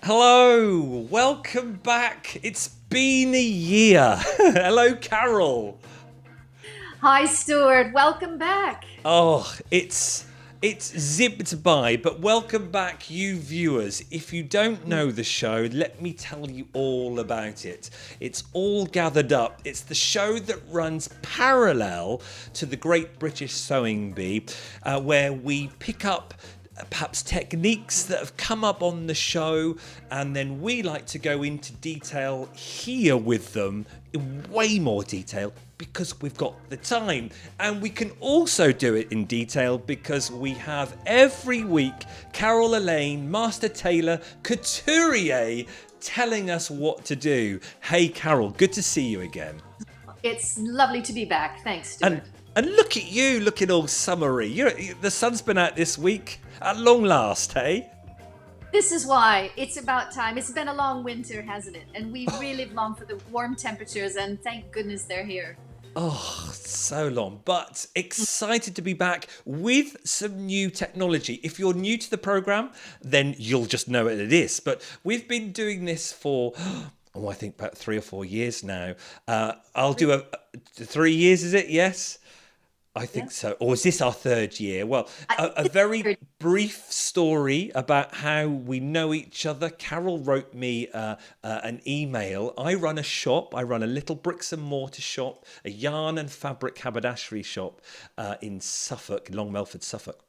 Hello, welcome back. It's been a year. Hello, Carol. Hi, Stuart. Welcome back. Oh, it's zipped by, but welcome back, you viewers. If you don't know the show, let me tell you all about it. It's all gathered up. It's the show that runs parallel to the Great British Sewing Bee, where we pick up perhaps techniques that have come up on the show, and then we like to go into detail here with them in way more detail because we've got the time, and we can also do it in detail because we have every week Carol Alayne, Master Tailor Couturier, telling us what to do. Hey Carol, good to see you again. It's lovely to be back. Thanks, And Stuart. and look at you, looking all summery. The sun's been out this week at long last, hey? This is why it's about time. It's been a long winter, hasn't it? And we really long for the warm temperatures, and thank goodness they're here. Oh, so long, but excited to be back with some new technology. If you're new to the program, then you'll just know what it is. But we've been doing this for, oh, I think about 3 or 4 years now. I'll do a 3 years, is it? Yes. I Yeah. think so. Or is this our third year? Well, a It's very weird. brief story about how we know each other. Carol wrote me an email. I run a shop. I run a little bricks and mortar shop, a yarn and fabric haberdashery shop in Suffolk, Long Melford, Suffolk.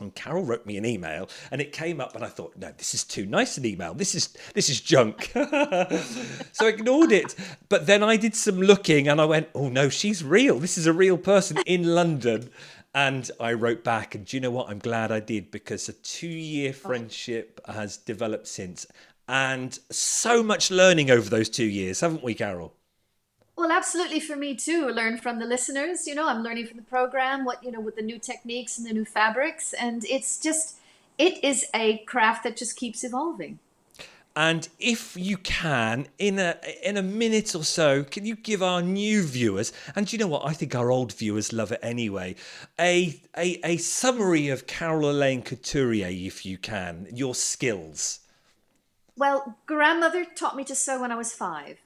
And Carol wrote me an email, and it came up, and I thought, no, this is too nice an email. This is junk. So I ignored it. But then I did some looking, and I went, oh no, she's real. This is a real person in London. And I wrote back, and do you know what? I'm glad I did, because a 2 year friendship has developed since, and so much learning over those 2 years, haven't we, Carol? Well, absolutely for me too. Learn from the listeners. I'm learning from the program, with the new techniques and the new fabrics. And it is a craft that just keeps evolving. And if you can, in a minute or so, can you give our new viewers, and do you know what? I think our old viewers love it anyway, a summary of Carol Alayne Couturier, if you can, your skills. Well, grandmother taught me to sew when I was 5,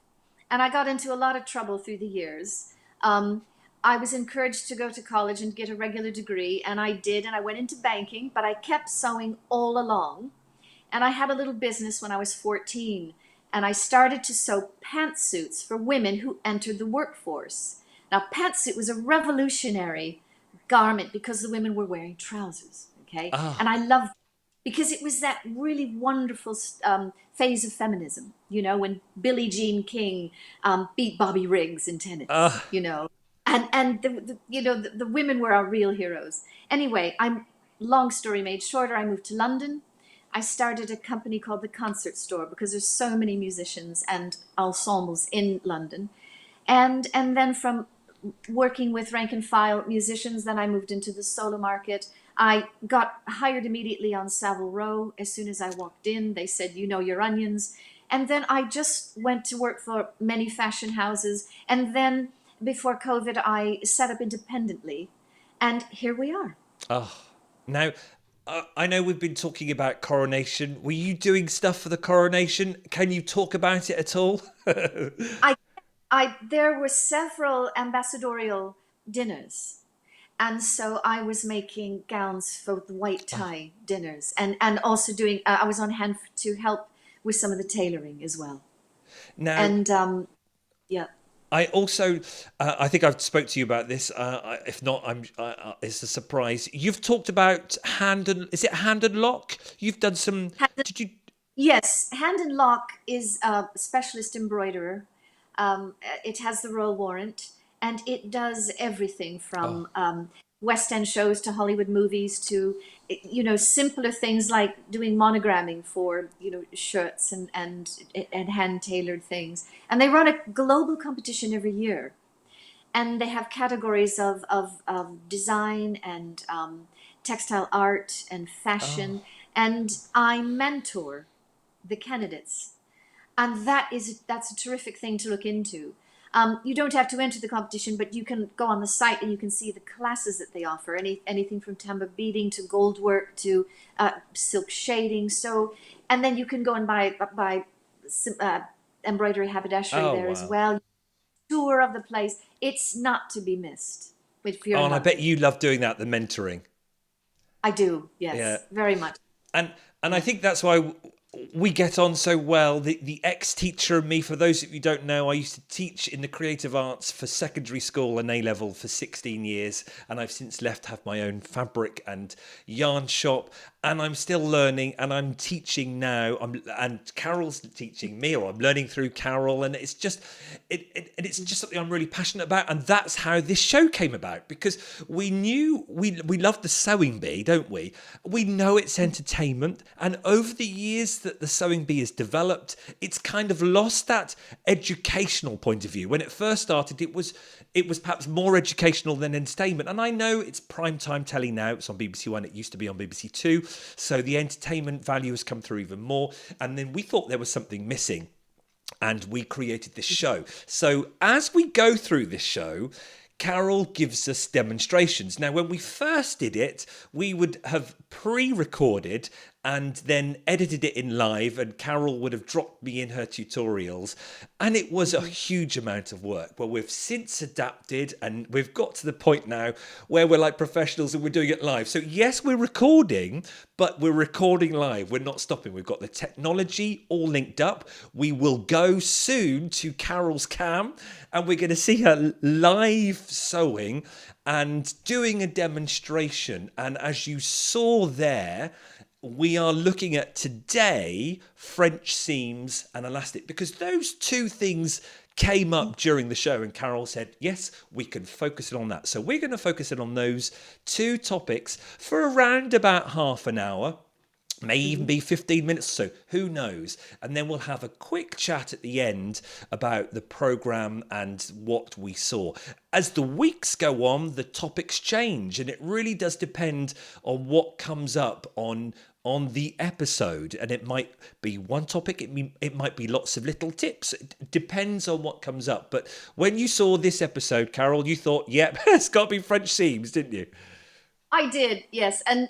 and I got into a lot of trouble through the years. Um, I was encouraged to go to college and get a regular degree, and I did, and I went into banking, but I kept sewing all along. And I had a little business when I was 14, and I started to sew pantsuits for women who entered the workforce. Now, pantsuit was a revolutionary garment because the women were wearing trousers, okay? Ah, And I loved because it was that really wonderful phase of feminism, when Billie Jean King beat Bobby Riggs in tennis, ah, and the women were our real heroes. Anyway, I'm long story made shorter. I moved to London. I started a company called the Concert Store because there's so many musicians and ensembles in London, and then from working with rank and file musicians, then I moved into the solo market. I got hired immediately on Savile Row. As soon as I walked in, they said, "You know your onions." And then I just went to work for many fashion houses. And then before COVID, I set up independently. And here we are. ah. Now, I know we've been talking about coronation. Were you doing stuff for the coronation? Can you talk about it at all? I, there were several ambassadorial dinners. And so I was making gowns for the white Ah, tie dinners, and also doing, I was on hand to help with some of the tailoring as well. now, And yeah, I also, I think I've spoke to you about this. If not, it's a surprise. You've talked about is it hand and lock? You've done some. hand, Did you? yes, Hand and Lock is a specialist embroiderer. It has the royal warrant, and it does everything Oh, from West End shows to Hollywood movies to simpler things like doing monogramming for shirts and hand tailored things. And they run a global competition every year, and they have categories of design and textile art and fashion. oh, And I mentor the candidates, and that's a terrific thing to look into. You don't have to enter the competition, but you can go on the site and you can see the classes that they offer. Anything from tambour beading to gold work to silk shading. So, and then you can go and buy some, embroidery haberdashery Oh, there as wow. well. Tour of the place. It's not to be missed if you're Oh, in and I bet London. you love doing that, the mentoring. I do, Yeah. yes, very much. and and I Yeah. think that's why we get on so well. The ex teacher and me, for those of you who don't know, I used to teach in the creative arts for secondary school and A level for 16 years, and I've since left to have my own fabric and yarn shop, and I'm still learning, and I'm teaching now. And Carol's teaching me, or I'm learning through Carol, and it's just something I'm really passionate about, and that's how this show came about, because we knew we love the sewing bee, don't we? We know it's entertainment, and over the years that the sewing bee has developed, it's kind of lost that educational point of view. When it first started, it was perhaps more educational than entertainment. And I know it's prime time telly now. It's on BBC One. It used to be on BBC Two. So the entertainment value has come through even more. And then we thought there was something missing, and we created this show. So as we go through this show, Carol gives us demonstrations. Now, when we first did it, we would have pre-recorded and then edited it in live, and Carol would have dropped me in her tutorials, and it was a huge amount of work. But we've since adapted, and we've got to the point now where we're like professionals and we're doing it live. So yes, we're recording, but we're recording live. We're not stopping. We've got the technology all linked up. We will go soon to Carol's cam, and we're going to see her live sewing and doing a demonstration. And as you saw there, we are looking at today French seams and elastic, because those two things came up during the show, and Carol said, yes, we can focus it on that. So we're going to focus it on those two topics for around about half an hour. May even be 15 minutes or so, who knows? And then we'll have a quick chat at the end about the programme and what we saw. As the weeks go on, the topics change, and it really does depend on what comes up on the episode. And it might be one topic, it might be lots of little tips. It depends on what comes up. But when you saw this episode, Carol, you thought, yep, it's got to be French seams, didn't you? I did, yes, and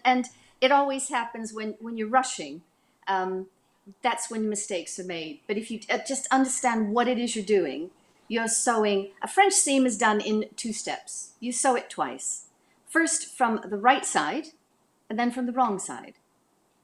it always happens when you're rushing. Um, that's when mistakes are made. But if you just understand what it is you're doing, you're sewing. A French seam is done in two steps. You sew it twice. First from the right side, and then from the wrong side.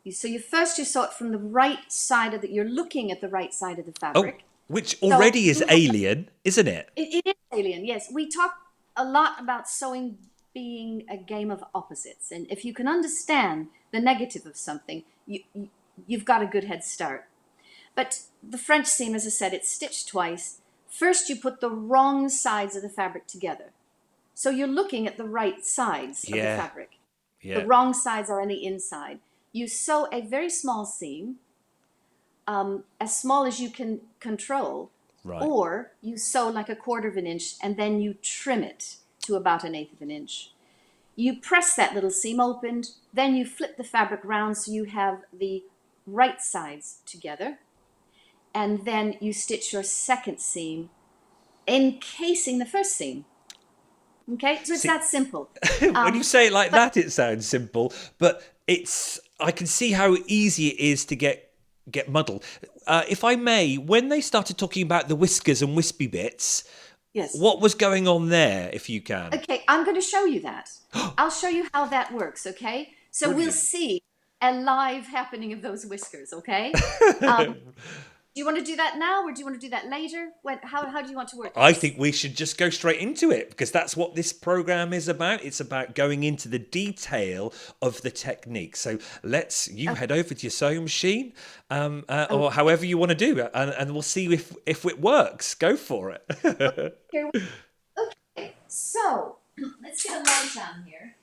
So you sew it from the right side of the. You're looking at the right side of the Oh, fabric. which So already is alien, isn't it? it is alien, yes. We talk a lot about sewing being a game of opposites, and if you can understand the negative of something, you've got a good head start. But the French seam, as I said, it's stitched twice. First, you put the wrong sides of the fabric together. So you're looking at the right sides of the Yeah, fabric. The yeah, wrong sides are on the inside. You sew a very small seam, as small as you can control, right. or you sew like a quarter of an inch and then you trim it to about an eighth of an inch. You press that little seam opened, then you flip the fabric round so you have the right sides together, and then you stitch your second seam encasing the first seam. Okay, so it's See, that simple. when you Um, say it like but that, it sounds simple, but I can see how easy it is to get muddled. If I may, when they started talking about the whiskers and wispy bits, yes, what was going on there, if you can? okay, I'm going to show you that. I'll show you how that works, okay? So we'll Brilliant. see a live happening of those whiskers, okay? Um, do you want to do that now or do you want to do that later? How do you want to work I this? think we should just go straight into it, because that's what this program is about. It's about going into the detail of the technique. So you Okay. head over to your sewing machine, or Okay. however you want to do it, and we'll see if it works. Go for it. Here okay. So let's get a light on here.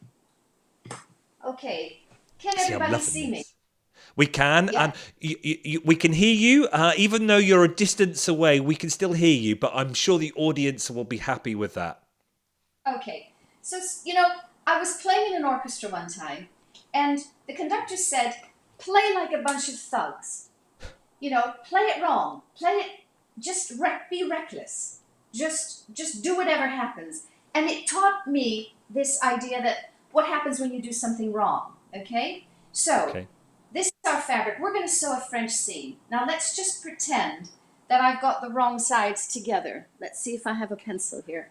Okay. Can See, I'm everybody loving see me? this. We can, Yeah. and we can hear you, even though you're a distance away. We can still hear you, but I'm sure the audience will be happy with that. Okay. So I was playing in an orchestra one time, and the conductor said, "Play like a bunch of thugs. Play it wrong. Play it. Just be reckless." just do whatever happens. And it taught me this idea that what happens when you do something wrong. Okay, so Okay. this is our fabric. We're going to sew a French seam. Now let's just pretend that I've got the wrong sides together. Let's see if I have a pencil here.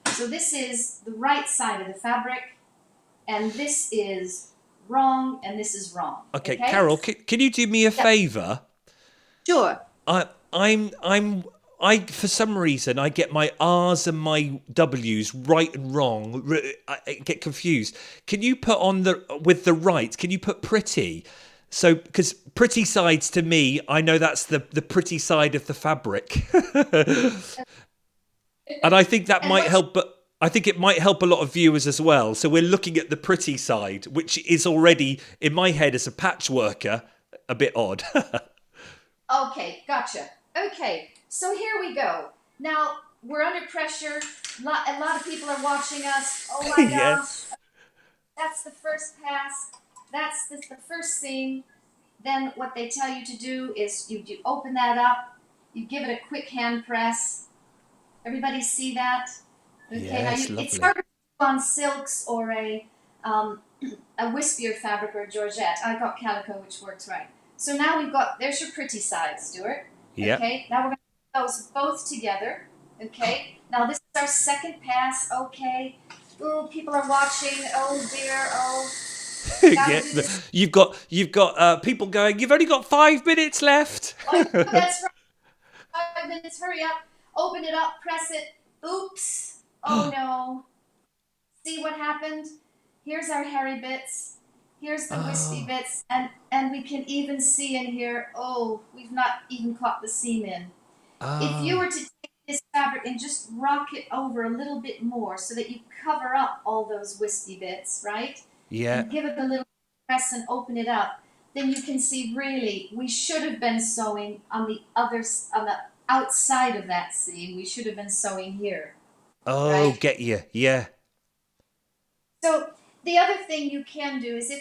So this is the right side of the fabric, and this is wrong, and this is wrong. Okay, Okay? Carol, can you do me a Yep. favour? Sure. I for some reason I get my R's and my W's right and wrong. I get confused. Can you put on the with the right? Can you put pretty? So because pretty sides to me, I know that's the pretty side of the fabric, and I think that And might what help. But I think it might help a lot of viewers as well. So we're looking at the pretty side, which is already in my head as a patchworker a bit odd. Okay, gotcha. Okay, so here we go. Now we're under pressure. A lot of people are watching us. Oh my Yeah. gosh, that's the first pass. That's the first seam. Then what they tell you to do is you open that up. You give it a quick hand press. Everybody see that? Okay, now Yes, it's lovely. harder to do on silks or um, a wispier fabric or a georgette. I got calico, which works right. So now we've got, there's your pretty side, Stuart. Yep. Okay, now we're going to put those both together. Okay, now this is our second pass. Okay, oh, people are watching. Oh dear, oh, gotta Yeah, do this. you've got people going. You've only got 5 minutes left. Oh, that's right. 5 minutes, hurry up. Open it up, press it. Oops. Oh no. See what happened? Here's our hairy bits. Here's the wispy Oh, bits. And we can even see in here, oh, we've not even caught the seam in. If you oh, were to take this fabric and just rock it over a little bit more so that you cover up all those wispy bits, right? yeah. And give it a little press and open it up, then you can see really we should have been sewing on on the outside of that seam. We should have been sewing here, Oh, right? get you. Yeah. So the other thing you can do is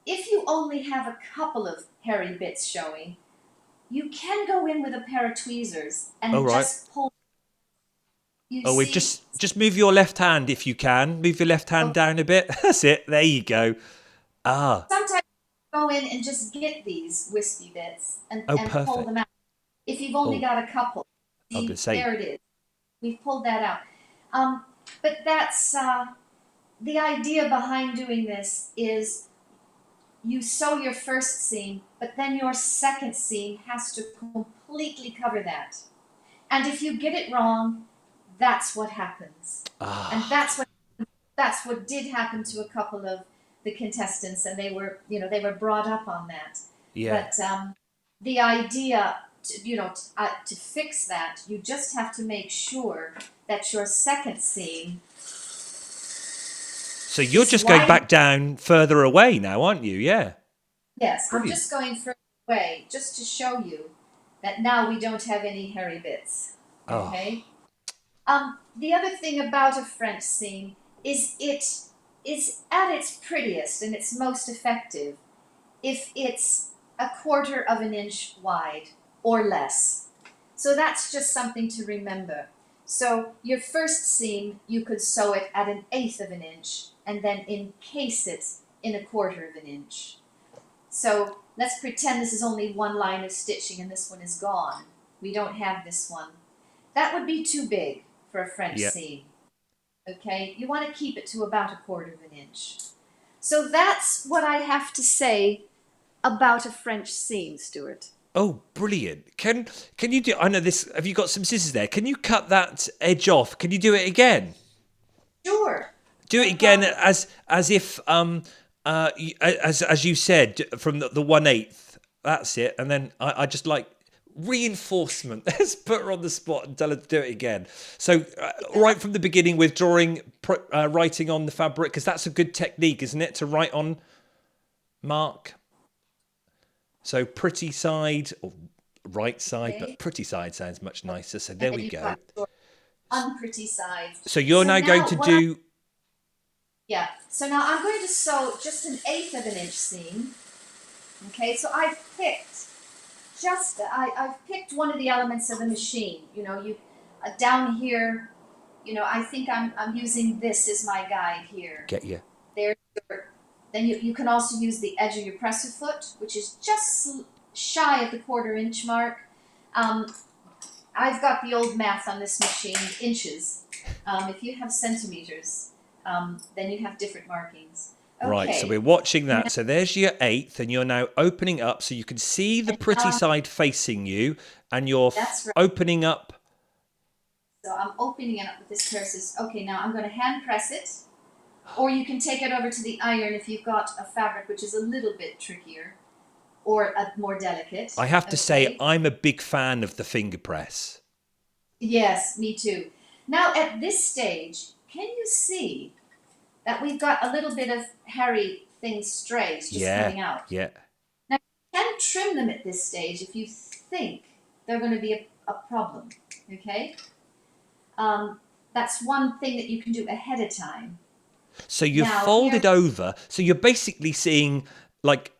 if you only have a couple of hairy bits showing, you can go in with a pair of tweezers All and right. just pull. You Oh, wait. see, Just move your left hand if you can. Move your left hand okay, down a bit. That's it. There you go. Ah. sometimes you go in and just get these wispy bits Oh, and pull them perfect. out. If you've only Oh, got a couple, I'm gonna see, say. there it is. We've pulled that out. But that's the idea behind doing this is you sew your first seam, but then your second seam has to completely cover that. And if you get it wrong, that's what happens. And Ah. that's what did happen to a couple of the contestants, and they were brought up on that. Yeah. But the idea, to fix that, you just have to make sure that your second seam So you're is just going wide. back down further away now, aren't you? Yeah. Yes, I'm Brilliant. just going further away just to show you that now we don't have any hairy bits. Oh. Okay. The other thing about a French seam is it is at its prettiest and its most effective if it's a quarter of an inch wide or less. So that's just something to remember. So your first seam, you could sew it at an eighth of an inch and then encase it in a quarter of an inch. So let's pretend this is only one line of stitching and this one is gone. We don't have this one. That would be too big for a French Yeah. seam. Okay, you want to keep it to about a quarter of an inch. So that's what I have to say about a French seam, Stuart. Oh, brilliant. Can you do I know this have you got some scissors there? Can you cut that edge off? Can you do it again? Sure, Do it no again problem. as if as you said from the 1/8. That's it. And then I just like reinforcement. Let's put her on the spot and tell her to do it again. So right from the beginning with writing on the fabric because that's a good technique, isn't it? To write on mark. So pretty side or right side, Okay, but pretty side sounds much nicer. So and there then we you've go. got your unpretty sides. So you're So now going now to what I do. yeah. So now I'm going to sew just an eighth of an inch seam. Okay, so I've picked one of the elements of the machine. You know, Down here, I think I'm using this as my guide here. Get you. There's your, then you can also use the edge of your presser foot, which is just shy of the 1/4 inch mark. Um, I've got the old math on this machine, inches. If you have centimeters, then you have different markings. Okay. Right, so we're watching that. So there's your 1/8, and you're now opening up so you can see the pretty side facing you, and you're That's right. opening up. So I'm opening it up with this pair of scissors. Okay, now I'm going to hand press it, or you can take it over to the iron if you've got a fabric which is a little bit trickier or more delicate. I have to say, I'm a big fan of the finger press. Yes, me too. Now at this stage, can you see that we've got a little bit of hairy things, strays just coming out? Yeah. Now you can trim them at this stage if you think they're going to be a problem. Okay? That's one thing that you can do ahead of time. So you fold it over. So you're basically seeing, like,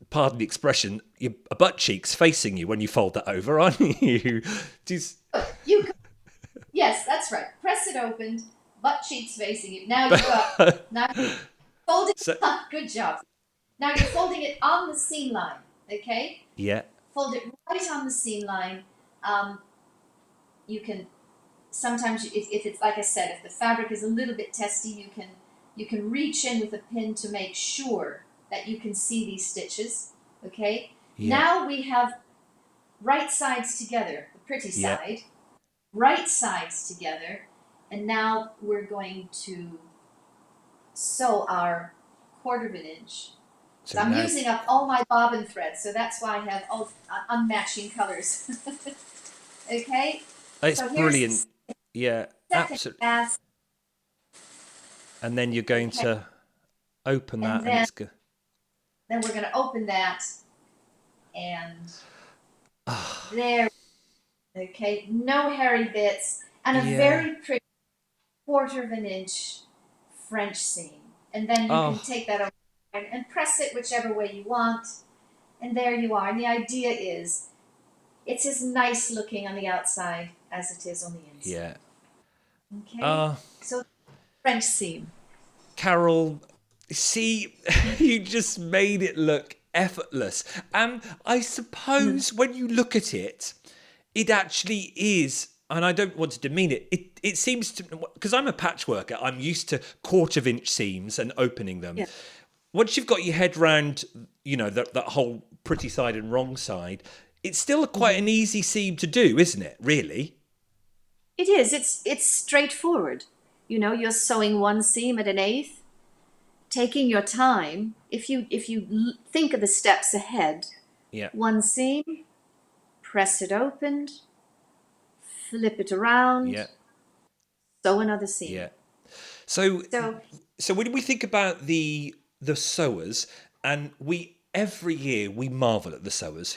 pardon the expression, your butt cheeks facing you when you fold that over, aren't you? Yes, that's right. Press it open, butt cheeks facing you. Now you got. Now fold it. Good job. Now you're folding it on the seam line. Okay. Yeah. Fold it right on the seam line. You can. Sometimes, if it's like I said, if the fabric is a little bit testy, you can reach in with a pin to make sure that you can see these stitches. Okay. Yeah. Now we have right sides together, the pretty side, right sides together, and now we're going to sew our 1/4 inch. So I'm using up all my bobbin thread, so that's why I have all unmatching colors. Okay. It's brilliant. Yeah, absolutely. And then you're going to open that, and it's good. Then we're going to open that, and there. Okay, no hairy bits, and a very pretty 1/4 inch French seam, and then you can take that over and press it whichever way you want, and there you are. And the idea is, it's as nice looking on the outside as it is on the inside. Yeah. Okay. So French seam. Carol, see, you just made it look effortless. And I suppose when you look at it, it actually is, and I don't want to demean it, it seems to, because I'm a patchworker, I'm used to 1/4 inch seams and opening them. Yeah. Once you've got your head round, that whole pretty side and wrong side, it's still quite an easy seam to do, isn't it, really? It is. It's straightforward. You're sewing one seam at 1/8, taking your time. If you think of the steps ahead, one seam, press it open, flip it around, sew another seam. Yeah. So when we think about the sewers, and every year we marvel at the sewers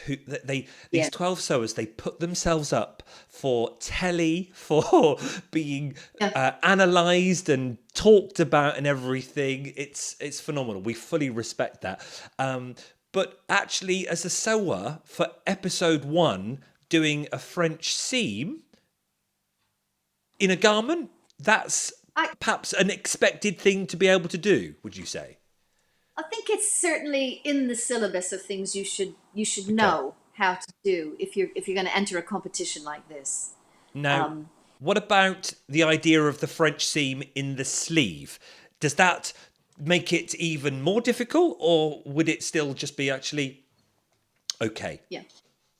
these 12 sewers, they put themselves up for telly, for being analysed and talked about and everything. It's phenomenal. We fully respect that. But actually, as a sewer for episode 1, doing a French seam in a garment, that's perhaps an expected thing to be able to do, would you say? I think it's certainly in the syllabus of things you should know how to do if you're going to enter a competition like this. Now, what about the idea of the French seam in the sleeve? Does that make it even more difficult, or would it still just be actually okay? Yeah,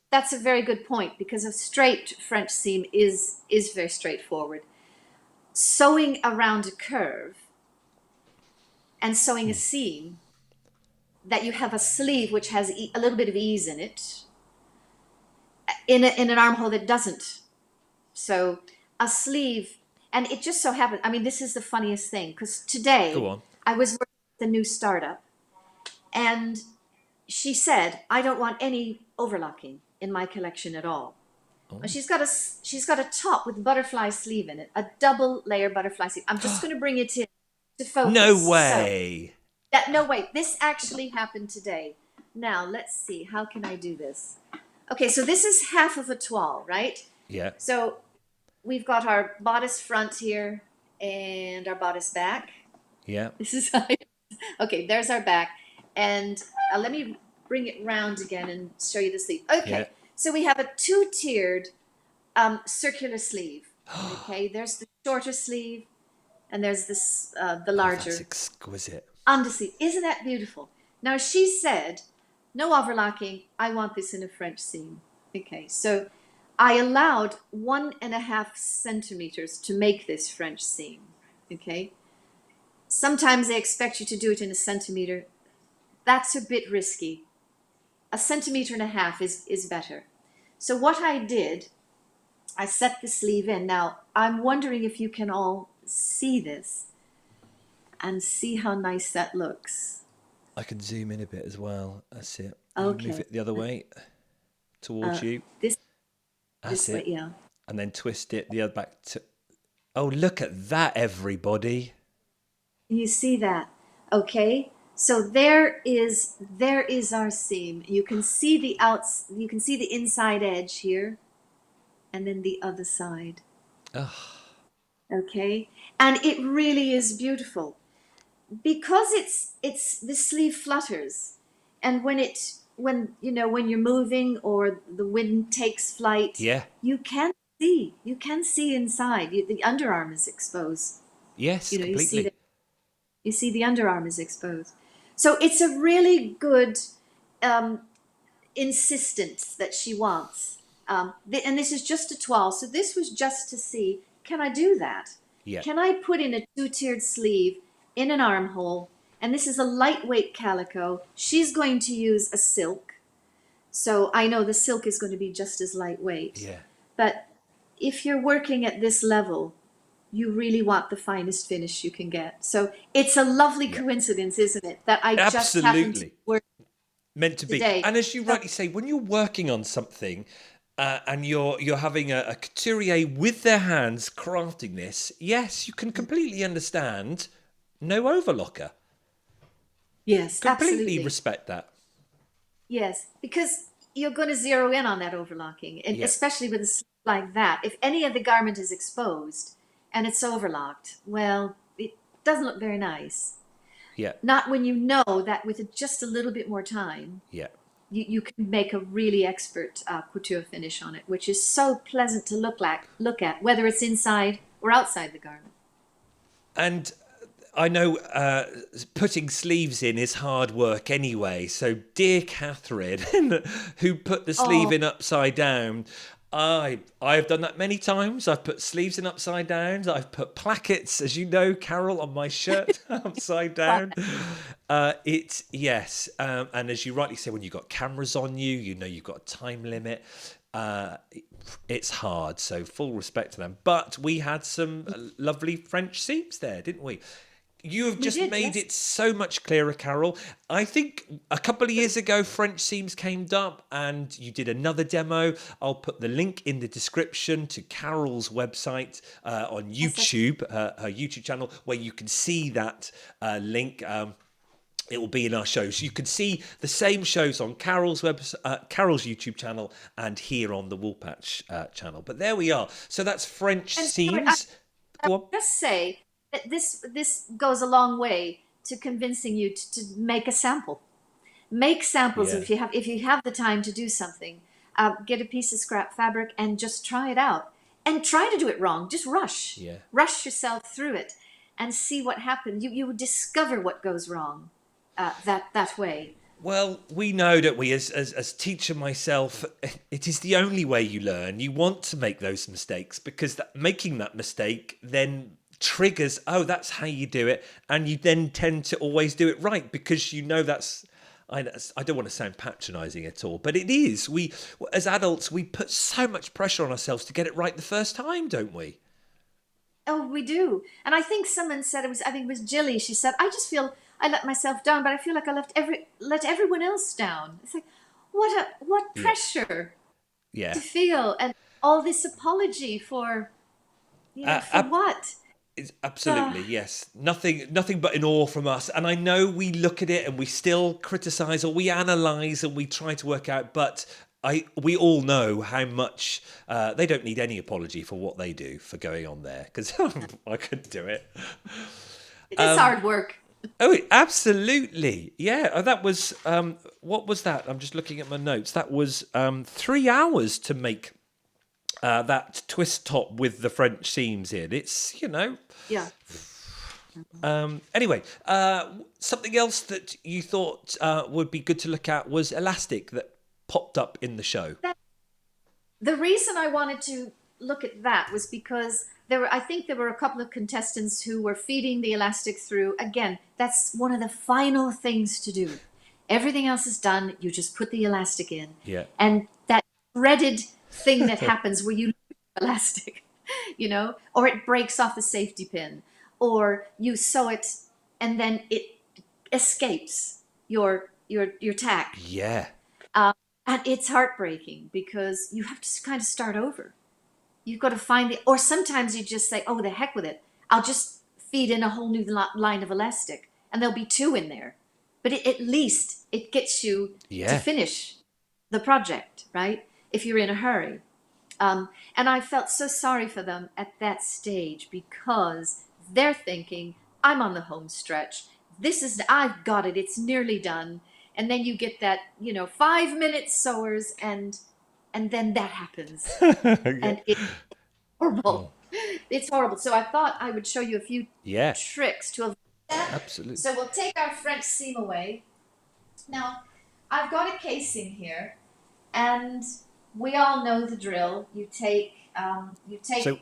that's a very good point, because a straight French seam is very straightforward. Sewing around a curve and sewing a seam that you have a sleeve which has a little bit of ease in it, in an armhole that doesn't. So a sleeve, and it just so happened, this is the funniest thing, because today I was working with a new startup, and she said, I don't want any overlocking in my collection at all. Oh. She's got a top with butterfly sleeve in it, a double layer butterfly sleeve. I'm just going to bring it in to focus. No way. No way. This actually happened today. Now let's see. How can I do this? Okay, so this is half of a toile, right? Yeah. So we've got our bodice front here and our bodice back. Yeah. This is okay. There's our back, and let me bring it round again and show you the sleeve. Yeah. Okay, so we have a two-tiered circular sleeve. Okay, there's the shorter sleeve, and there's this the Oh, that's larger exquisite. undersleeve. Isn't that beautiful? Now she said, no overlocking. I want this in a French seam. Okay, so I allowed 1.5 centimeters to make this French seam. Okay, sometimes they expect you to do it in a centimeter. That's a bit risky. 1.5 centimeters is better. So what I did, I set the sleeve in. Now, I'm wondering if you can all see this and see how nice that looks. I can zoom in a bit as well. That's it. You move Okay. it the other way towards you. This That's this way, it. yeah. And then twist it the other back to. Oh, look at that, everybody. You see that? Okay. So there is our seam. You can see you can see the inside edge here, and then the other side. Oh, Okay? And it really is beautiful because it's the sleeve flutters, and when you're moving or the wind takes flight, yeah. you can see inside. The underarm is exposed. Yes, You see completely. that. You see the underarm is exposed. So it's a really good um, insistence that she wants. And this is just a toile. So this was just to see, can I do that? Yeah. Can I put in a two-tiered sleeve in an armhole? And this is a lightweight calico. She's going to use a silk. So I know the silk is going to be just as lightweight. Yeah. But if you're working at this level, you really want the finest finish you can get. So it's a lovely Yeah. coincidence, isn't it, that I just happened to Absolutely. work Meant to be. today. And as you So, rightly say, when you're working on something and you're having a couturier with their hands crafting this, yes, you can completely understand no overlocker. yes, Completely absolutely. respect that. Yes, because you're going to zero in on that overlocking, and Yeah. especially with a sleeve like that. If any of the garment is exposed and it's overlocked, well, it doesn't look very nice. Yeah. Not when you know that with just a little bit more time, Yeah. you can make a really expert couture finish on it, which is so pleasant to look at, whether it's inside or outside the garment. And I know putting sleeves in is hard work anyway. So, dear Catherine, who put the sleeve Oh, in upside down, I've done that many times. I've put sleeves in upside down. I've put plackets, as you know, Carol, on my shirt upside down. It's yes, and as you rightly say, when you've got cameras on you, you know you've got a time limit. Uh, it's hard, so full respect to them. But we had some lovely French seams there, didn't we? You have we just did, made yes. it so much clearer, Carol. I think a couple of years ago, French Seams came up and you did another demo. I'll put the link in the description to Carol's website on Yes, that's YouTube, her YouTube channel, where you can see that link. It will be in our shows. You can see the same shows on Carol's Carol's YouTube channel and here on the Woolpatch channel. But there we are. So that's French And Stuart, Seams. I Go on. just say that this goes a long way to convincing you to make a sample. Make samples Yeah, if you have the time to do something. Get a piece of scrap fabric and just try it out. And try to do it wrong. Just yeah. rush yourself through it, and see what happens. You would discover what goes wrong that way. Well, we know, don't we, as teacher myself, it is the only way you learn. You want to make those mistakes because making that mistake then triggers, oh, that's how you do it. And you then tend to always do it right because you know I don't want to sound patronising at all, but it is. We, as adults, we put so much pressure on ourselves to get it right the first time, don't we? Oh, we do. And I think someone said I think it was Jilly. She said, I just feel I let myself down, but I feel like I let everyone else down. It's like, what Yeah. pressure Yeah. to feel, and all this apology for, for Uh, what? It's Uh, absolutely, yes. Nothing but in awe from us. And I know we look at it and we still criticize or we analyze and we try to work out, but we all know how much they don't need any apology for what they do for going on there, because I couldn't do it. It is hard work. Oh, absolutely. Yeah, that was, what was that? I'm just looking at my notes. That was 3 hours to make that twist top with the French seams in. It's, Yeah. Anyway, something else that you thought would be good to look at was elastic that popped up in the show. The reason I wanted to look at that was because I think there were a couple of contestants who were feeding the elastic through. Again, that's one of the final things to do. Everything else is done. You just put the elastic in. Yeah. And that dreaded thing that happens where you lose the elastic, or it breaks off the safety pin, or you sew it and then it escapes your tack. Yeah. And it's heartbreaking because you have to kind of start over. You've got to find or sometimes you just say, oh, the heck with it. I'll just feed in a whole new line of elastic and there'll be 2 in there. But at least it gets you to finish the project, right? If you're in a hurry. And I felt so sorry for them at that stage because they're thinking, I'm on the home stretch. I've got it. It's nearly done. And then you get that, 5-minute sewers and then that happens. And it's horrible. It's horrible. So I thought I would show you a few tricks to avoid that. Absolutely. So we'll take our French seam away. Now, I've got a casing here, and we all know the drill. You take. So,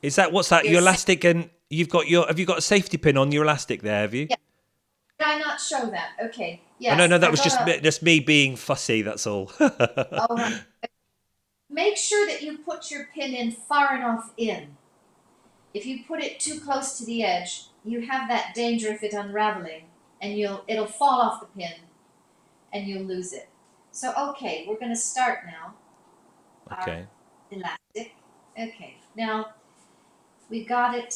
is that what's that? Your elastic, and have you got a safety pin on your elastic there? Have you? Yeah. Did I not show that? Okay. Yes. Oh, no, that was just me being fussy. That's all. All right. Make sure that you put your pin in far enough in. If you put it too close to the edge, you have that danger of it unraveling, and it'll fall off the pin, and you'll lose it. So, okay, we're going to start now. Okay. Our elastic. Okay. Now, we got it.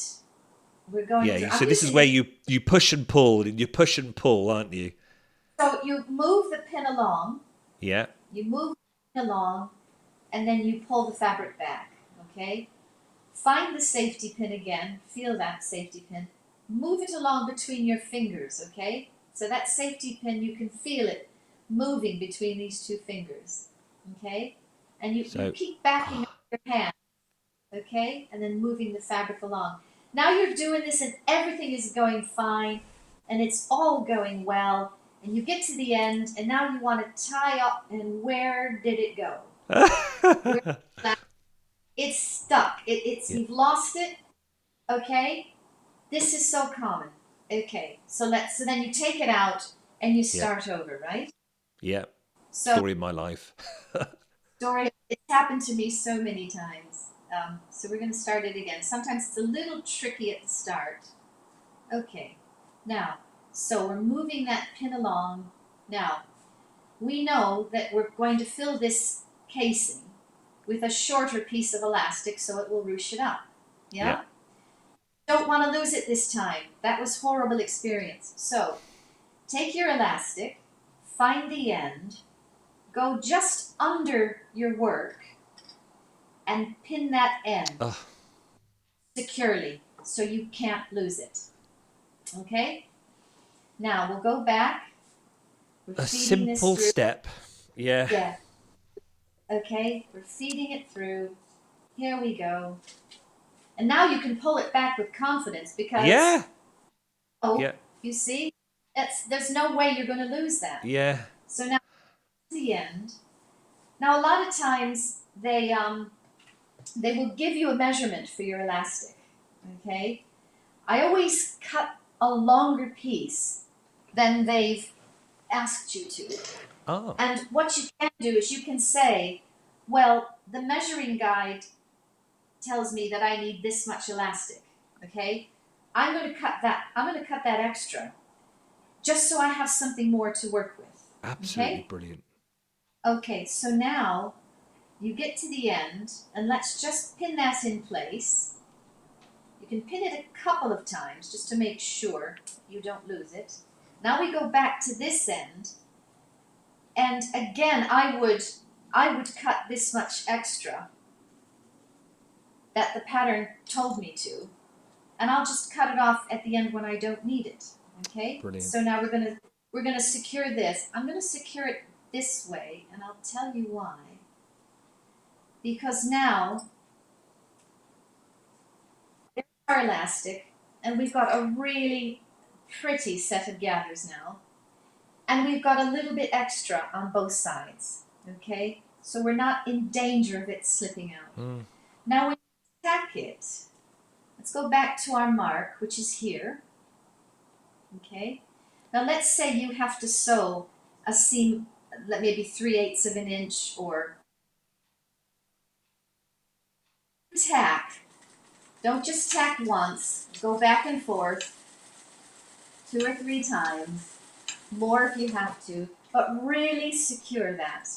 We're going to... So this is where you push and pull, and you push and pull, aren't you? So you move the pin along. Yeah. You move the pin along, and then you pull the fabric back, okay? Find the safety pin again. Feel that safety pin. Move it along between your fingers, okay? So that safety pin, you can feel it moving between these 2 fingers, okay? And you keep backing up your hand, okay? And then moving the fabric along. Now you're doing this and everything is going fine and it's all going well. And you get to the end and now you want to tie up, and where did it go? It's stuck. You've lost it. Okay? This is so common. Okay. So then you take it out and you start over, right? Yeah. So, story of my life. It's happened to me so many times. So we're going to start it again. Sometimes it's a little tricky at the start. Okay. Now, so we're moving that pin along. Now, we know that we're going to fill this casing with a shorter piece of elastic so it will ruche it up. Yeah? Don't want to lose it this time. That was horrible experience. So, take your elastic, find the end, go just under your work, and pin that end securely so you can't lose it. Okay? Now, we'll go back. A simple step. Yeah. Yeah. Okay, we're feeding it through. Here we go. And now you can pull it back with confidence because... you see? There's no way you're going to lose that. Yeah. So now, the end. Now, a lot of times, they will give you a measurement for your elastic. Okay? I always cut a longer piece than they've asked you to. Oh. And what you can do is you can say, well, the measuring guide tells me that I need this much elastic. Okay? I'm going to cut that extra just so I have something more to work with. Absolutely brilliant. Okay, so now you get to the end, and let's just pin that in place. You can pin it a couple of times just to make sure you don't lose it. Now we go back to this end, and again, I I would cut this much extra that the pattern told me to, and I'll just cut it off at the end when I don't need it. Okay? Brilliant. So now we're gonna secure this. I'm gonna secure it this way, and I'll tell you why. Because now there's our elastic, and we've got a really pretty set of gathers now. And we've got a little bit extra on both sides. Okay? So we're not in danger of it slipping out. Now when you tack it, let's go back to our mark, which is here. Okay? Now let's say you have to sew a seam, maybe 3/8 of an inch, or tack. Don't just tack once. Go back and forth 2 or 3 times, more if you have to, but really secure that.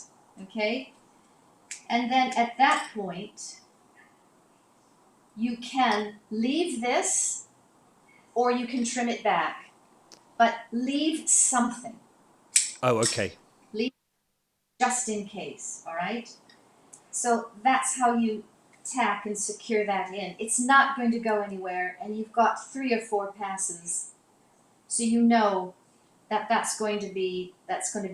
Okay? And then at that point, you can leave this or you can trim it back, but leave something. Oh, okay. Leave just in case, all right? So that's how you tack and secure that in. It's not going to go anywhere, and you've got 3 or 4 passes, so you know that that's going to be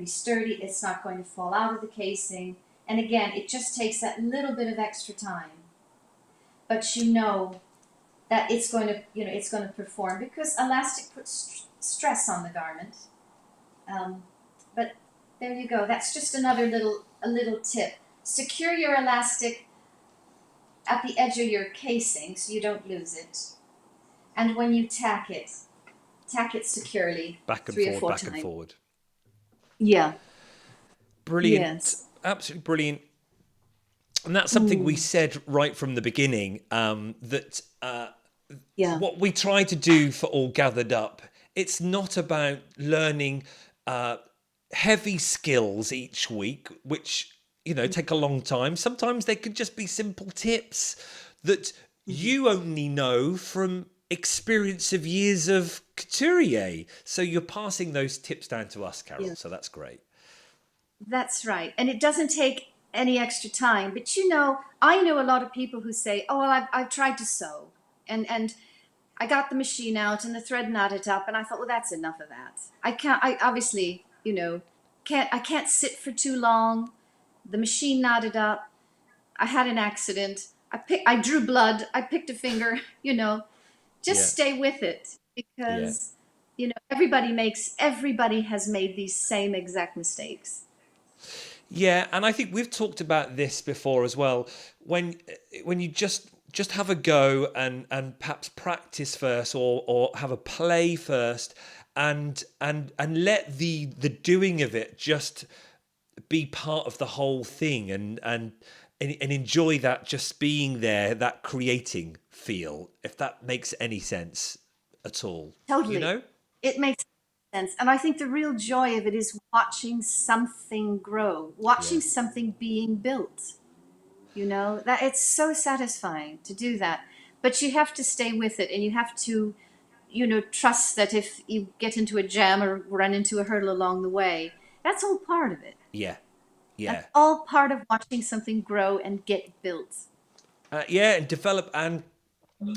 sturdy. It's not going to fall out of the casing. And again, it just takes that little bit of extra time, but you know that it's going to perform, because elastic puts stress on the garment. But there you go. That's just another little tip. Secure your elastic at the edge of your casing so you don't lose it. And when you tack it securely. Back and 3 or forward, 4 back times. and forward. Yeah. Brilliant. Yes. Absolutely brilliant. And that's something we said right from the beginning, that what we try to do for All Gathered Up, it's not about learning heavy skills each week, which, take a long time. Sometimes they could just be simple tips that you only know from experience of years of couturier. So you're passing those tips down to us, Carol. Yeah. So that's great. That's right. And it doesn't take any extra time. But I know a lot of people who say, oh, well, I've tried to sew. And I got the machine out and the thread knotted up. And I thought, well, that's enough of that. I obviously, can't sit for too long. The machine knotted up. I had an accident. I drew blood. I picked a finger, just stay with it, because, everybody has made these same exact mistakes. Yeah, and I think we've talked about this before as well. When you just have a go and perhaps practice first, or have a play first, and let the doing of it just be part of the whole thing, and enjoy that, just being there, that creating feel, if that makes any sense at all. Totally. It makes sense. And I think the real joy of it is watching something grow, watching something being built. That it's so satisfying to do that. But you have to stay with it, and you have to, trust that if you get into a jam or run into a hurdle along the way, that's all part of it. Yeah. That's all part of watching something grow and get built. And develop, and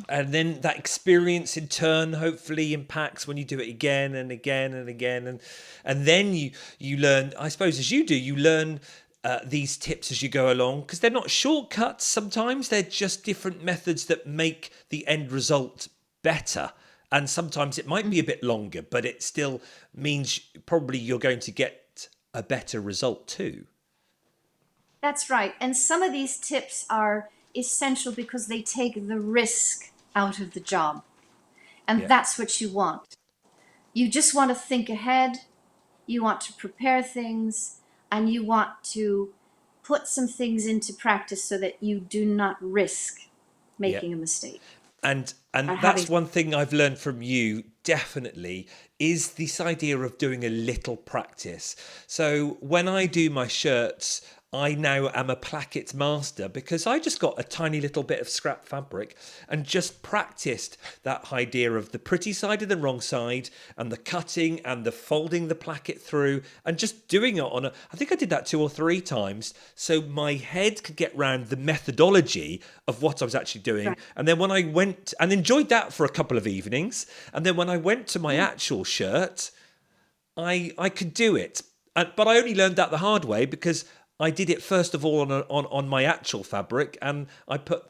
then that experience in turn hopefully impacts when you do it again and again and again, and then you learn, I suppose, as you do, you learn these tips as you go along, because they're not shortcuts. Sometimes they're just different methods that make the end result better, and sometimes it might be a bit longer, but it still means probably you're going to get a better result too. That's right. And some of these tips are essential because they take the risk out of the job. And that's what you want. You just want to think ahead, you want to prepare things, and you want to put some things into practice so that you do not risk making a mistake. And that's one thing I've learned from you, definitely, is this idea of doing a little practice. So when I do my shirts, I now am a placket master because I just got a tiny little bit of scrap fabric and just practiced that idea of the pretty side and the wrong side and the cutting and the folding the placket through and just doing it I think I did that 2 or 3 times so my head could get round the methodology of what I was actually doing. Right. And then when I went and enjoyed that for a couple of evenings, and then when I went to my actual shirt, I could do it. But I only learned that the hard way because I did it first of all on my actual fabric, and I put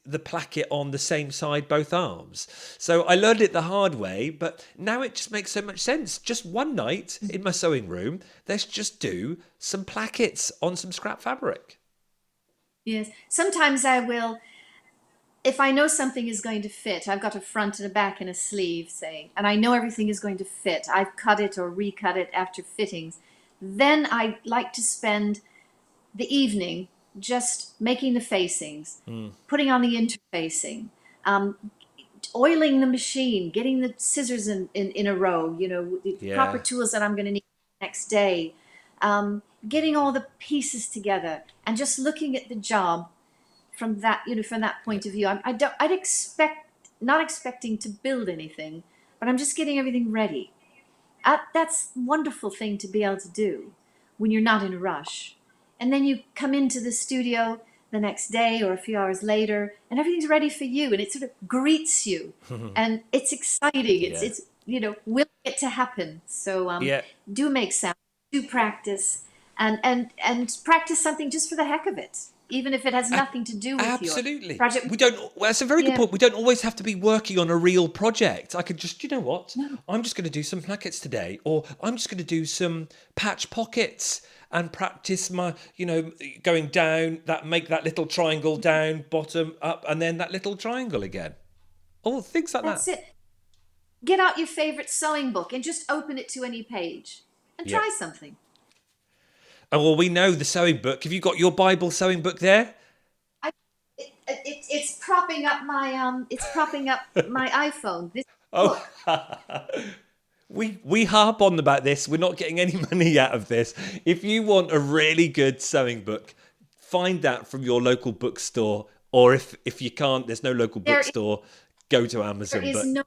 the placket on the same side, both arms. So I learned it the hard way, but now it just makes so much sense. Just one night in my sewing room, let's just do some plackets on some scrap fabric. Yes. Sometimes I will, if I know something is going to fit, I've got a front and a back and a sleeve, say, and I know everything is going to fit. I've cut it or recut it after fittings. Then I like to spend the evening just making the facings, putting on the interfacing, um, oiling the machine, getting the scissors in a row, the proper Yeah. tools that I'm going to need the next day, getting all the pieces together and just looking at the job from that point of view. Not expecting to build anything, but I'm just getting everything ready. That's a wonderful thing to be able to do when you're not in a rush. And then you come into the studio the next day or a few hours later, and everything's ready for you, and it sort of greets you, and it's exciting. Yeah. It's willing it to happen. So Yeah. do make sound, do practice, and practice something just for the heck of it, even if it has nothing to do with your Absolutely. project. We don't. Well, that's a very good Yeah. point. We don't always have to be working on a real project. I could just, you know what? No. I'm just going to do some plackets today, or I'm just going to do some patch pockets and practice my, going down that, make that little triangle down, bottom up, and then that little triangle again. Oh, things like that. That's it. Get out your favorite sewing book and just open it to any page and Yep. try something. Oh, well, we know the sewing book. Have you got your Bible sewing book there? It's propping up my iPhone. This Oh, book. we harp on about this. We're not getting any money out of this. If you want a really good sewing book, find that from your local bookstore. Or if you can't, there's no local There is, bookstore, go to there Amazon. is But no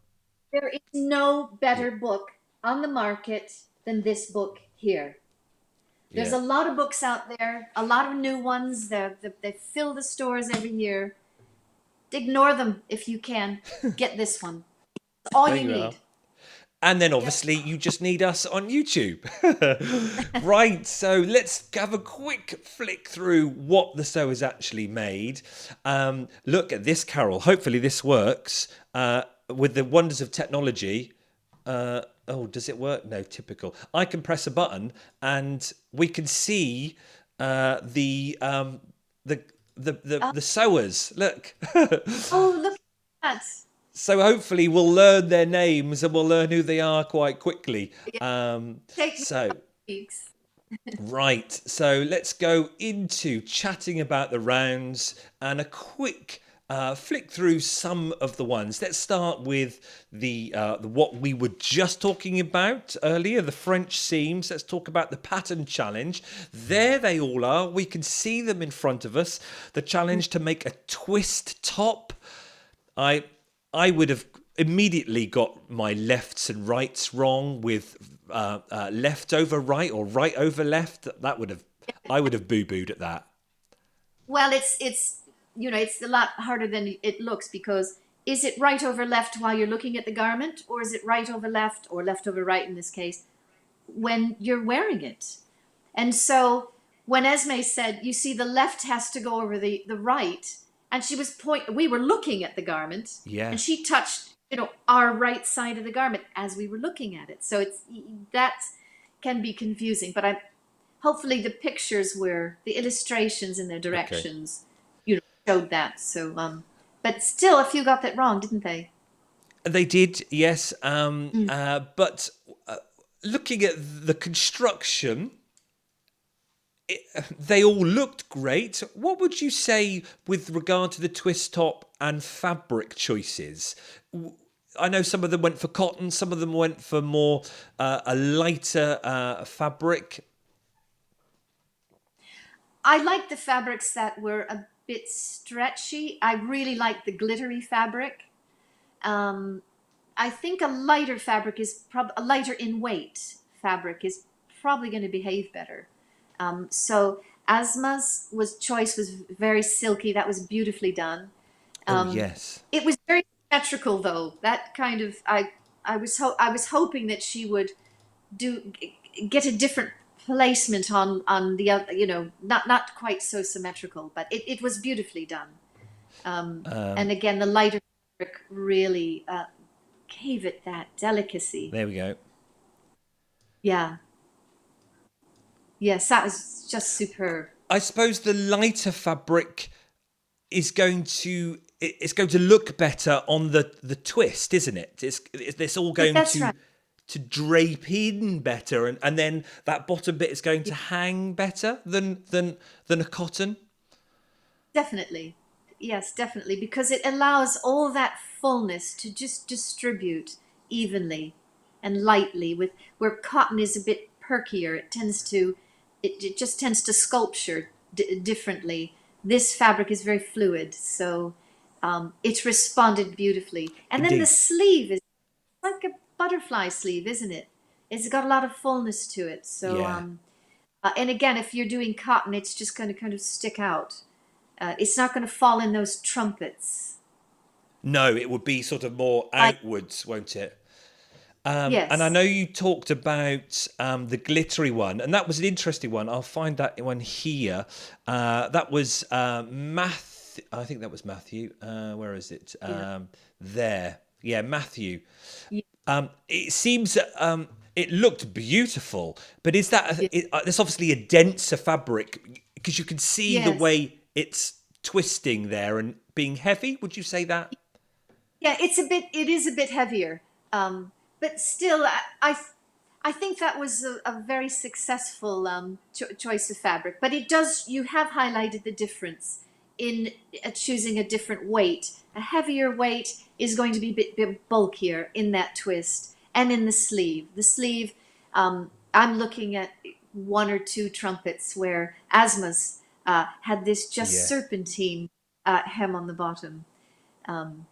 there is no yeah, better book on the market than this book here. There's yeah. a lot of books out there, a lot of new ones. They fill the stores every year. Ignore them if you can. Get this one. It's all There you you are. need. And then Yep. obviously you just need us on YouTube. Right, so let's have a quick flick through what the sew has actually made. Look at this, Carol. Hopefully this works. With the wonders of technology. Oh, does it work? No, typical. I can press a button and we can see the the sewers. Look. Oh, look at that. So hopefully we'll learn their names and we'll learn who they are quite quickly. Yeah, Um, take me so, weeks. right. So let's go into chatting about the rounds and a quick flick through some of the ones. Let's start with the what we were just talking about earlier, the French seams. Let's talk about the pattern challenge. There they all are. We can see them in front of us. The challenge to make a twist top. I I would have immediately got my lefts and rights wrong with left over right or right over left. That would have I would have boo-booed at that. Well, it's a lot harder than it looks, because is it right over left while you're looking at the garment, or is it right over left, or left over right in this case, when you're wearing it? And so when Esme said, you see, the left has to go over the right, and we were looking at the garment, Yeah. and she touched, our right side of the garment as we were looking at it. So that can be confusing, but hopefully the pictures were the illustrations and their Okay. directions, showed that. So, but still, a few got that wrong, didn't they? They did, yes. Mm. But looking at the construction, they all looked great. What would you say with regard to the twist top and fabric choices? I know some of them went for cotton, some of them went for more a lighter fabric. I like the fabrics that were a bit stretchy. I really like the glittery fabric. Um, I think a lighter fabric is a lighter in weight fabric is probably going to behave better. So Asma's choice was very silky. That was beautifully done. Oh Um, yes. it was very symmetrical, though. That kind of I was hoping that she would do get a different placement on the other. Not quite so symmetrical, but it was beautifully done. And again, the lighter fabric really gave it that delicacy. There we go. Yeah. Yes, that was just superb. I suppose the lighter fabric is it's going to look better on the twist, isn't it? It's all Yeah, going that's right. to drape in better, and then that bottom bit is going Yeah, to hang better than a cotton. definitely. Yes, definitely. Because it allows all that fullness to just distribute evenly and lightly with where cotton is a bit perkier. It just tends to sculpture differently. This fabric is very fluid, so it's responded beautifully. And then the Indeed. sleeve is like a butterfly sleeve, isn't it? It's got a lot of fullness to it. So, Yeah. and again, if you're doing cotton, it's just going to kind of stick out. It's not going to fall in those trumpets. No, it would be sort of more Like, outwards, won't it? And I yes, know you talked about the glittery one, and that was an interesting one. I'll find that one here. That was Math. I think that was Matthew. Where is it? yeah, There. Yeah, Matthew. yeah, It seems it looked beautiful, but is that yeah, there's obviously a denser fabric because you can see the yes, way it's twisting there and being heavy. Would you say that? yeah. It is a bit heavier, but still, I think that was a very successful choice of fabric. But it does, you have highlighted the difference in choosing a different weight. A heavier weight is going to be bit bulkier in that twist and in the sleeve. The sleeve, I'm looking at one or two trumpets where Asma's had this just Yeah. serpentine hem on the bottom. Um,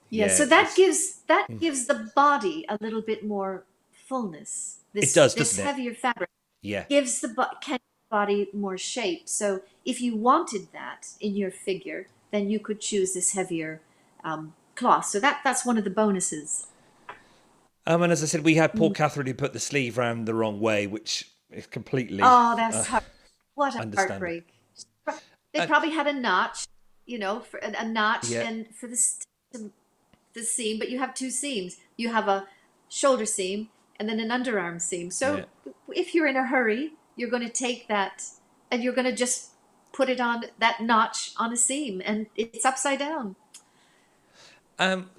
yeah, Yeah. so that gives the body a little bit more fullness. It This does, this doesn't it? heavier fabric Yeah. gives the body more shape. So if you wanted that in your figure, then you could choose this heavier cloth. So that's one of the bonuses. And as I said, we had poor Mm. Catherine who put the sleeve round the wrong way, which is completely Oh, that's what a understandable. heartbreak. They And probably had a notch, for a notch yeah, and for the seam, but you have two seams. You have a shoulder seam and then an underarm seam. yeah. So if you're in a hurry, you're going to take that and you're going to just put it on that notch on a seam and it's upside down. Um,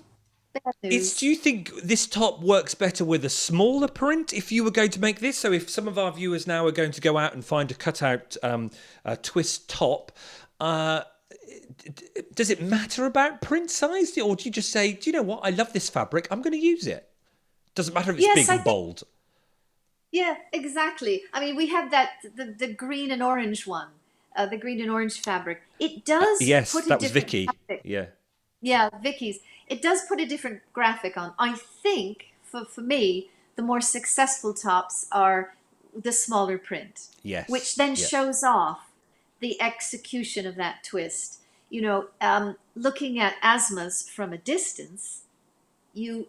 Bad do news. you think this top works better with a smaller print if you were going to make this? So if some of our viewers now are going to go out and find a cutout a twist top, uh, does it matter about print size, or do you just say, do you know what? I love this fabric. I'm going to use it. Doesn't matter if it's Yes, big I and think, bold. yeah, exactly. I mean, we have the green and orange one, the green and orange fabric. It does Yes, put a that was different Vicky. graphic. Yeah, Yeah, Vicky's. It does put a different graphic on. I think for me, the more successful tops are the smaller print, which yes, then yeah, shows off the execution of that twist. Looking at Asma's from a distance, you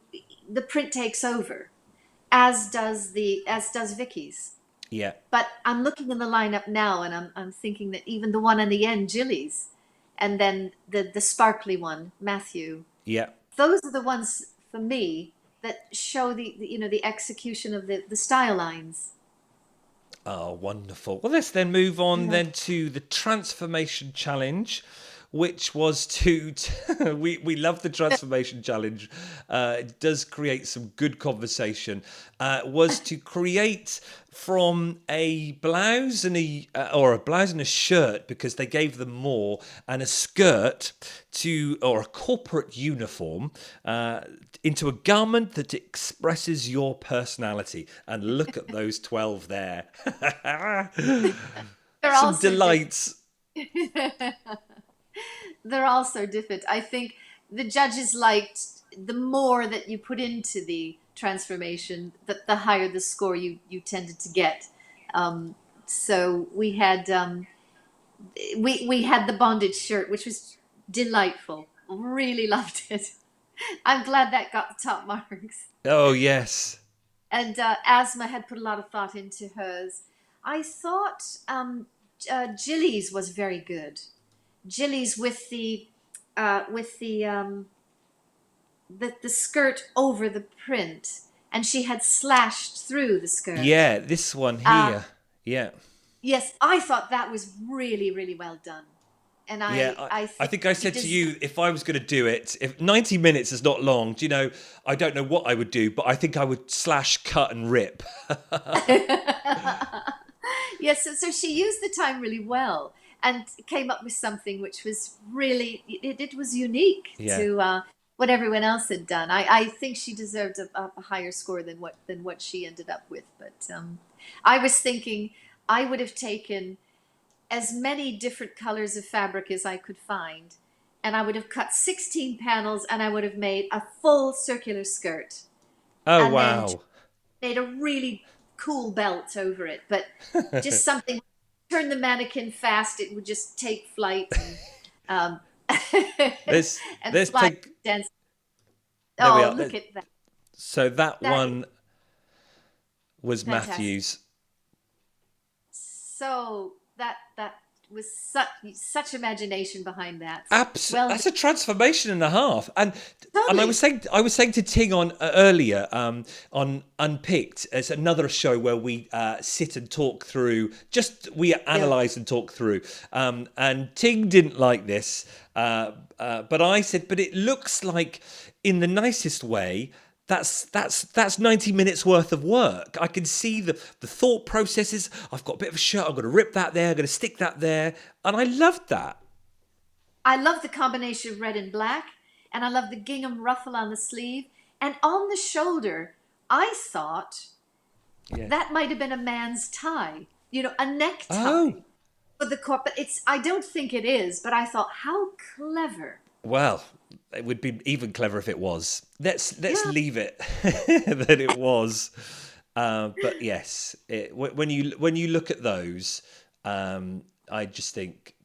the print takes over, as does Vicky's. yeah, But I'm looking in the lineup now, and I'm thinking that even the one on the end, Jilly's, and then the sparkly one, Matthew, yeah. those are the ones for me that show the execution of the style lines. Oh, wonderful. Well, let's then move on Yeah. then to the transformation challenge, which was to we love the transformation challenge. It does create some good conversation. Was to create from a blouse and a blouse and a shirt, because they gave them more, and a skirt or a corporate uniform, into a garment that expresses your personality. And look at those 12 there. they're some also different. delights. They're also different. I think the judges liked the more that you put into the transformation, that the higher the score you tended to get. Um, so we had the bondage shirt, which was delightful. Really loved it. I'm glad that got the top marks. Oh yes. And Asma had put a lot of thought into hers. I thought Jilly's was very good. Jilly's with the skirt over the print, and she had slashed through the skirt. Yeah, this one Uh, here. Yeah. yes, I thought that was really really well done, and Yeah, I I think think I she said to deserved. you, if I was going to do it, if 90 minutes is not long, do you know, I don't know what I would do, but I think I would slash, cut, and rip. Yes, so she used the time really well and came up with something which was really it was unique Yeah. to what everyone else had done. I think she deserved a higher score than what she ended up with. But I was thinking I would have taken as many different colors of fabric as I could find, and I would have cut 16 panels, and I would have made a full circular skirt, Oh, and then wow. made a really cool belt over it, but just something turn the mannequin fast, it would just take flight and um, and Let's fly take, dance. there we Oh, are. look at that! So that That is one was fantastic. Matthew's. So that was such imagination behind that. Well done. That's a transformation and a half. And Totally. I was saying to Ting on earlier on Unpicked, it's another show where we sit and talk through. Just we Yeah. analyze and talk through. And Ting didn't like this, but I said, but it looks like, in the nicest way, that's 90 minutes worth of work. I can see the thought processes. I've got a bit of a shirt. I'm going to rip that there. I'm going to stick that there, and I loved that. I love the combination of red and black, and I love the gingham ruffle on the sleeve and on the shoulder. I thought Yeah. that might have been a man's tie, a Oh, necktie for the corp. But I don't think it is, but I thought, how clever. well, it would be even clever if it was. Let's Yeah, leave it that it was. But yes, when you look at those, I just think,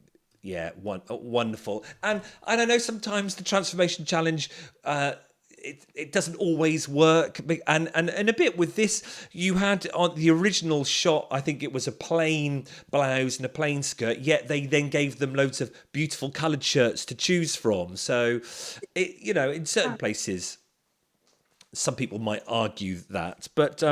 yeah, wonderful. And I know sometimes the transformation challenge. It doesn't always work, and a bit with this, you had on the original shot, I think it was a plain blouse and a plain skirt, yet they then gave them loads of beautiful coloured shirts to choose from. So in certain places some people might argue that, but